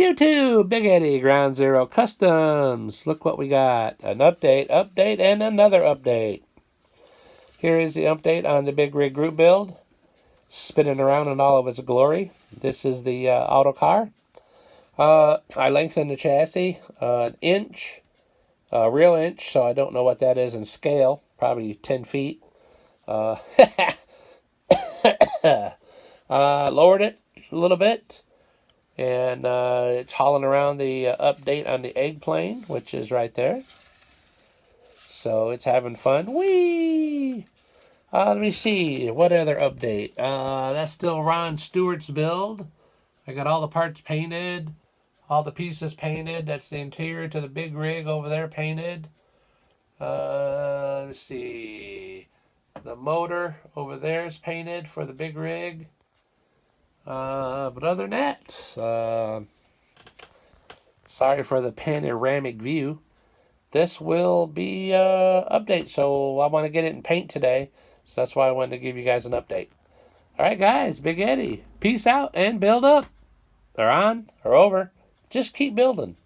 YouTube, Big Eddie, Ground Zero Customs. Look what we got. An update, and another update. Here is the update on the Big Rig Group build. Spinning around in all of its glory. This is the auto car. I lengthened the chassis an inch, a real inch, so I don't know what that is in scale. Probably 10 feet. Lowered it a little bit. And it's hauling around the update on the egg plane, which is right there. So it's having fun. Whee! Let me see. What other update? That's still Ron Stewart's build. I got all the parts painted. All the pieces painted. That's the interior to the big rig over there painted. Let's see. The motor over there is painted for the big rig. But other than that, sorry for the panoramic view. This will be update, so I want to get it in paint today. So that's why I wanted to give you guys an update. All right, guys, Big Eddie, peace out and build up. Or on, or over. Just keep building.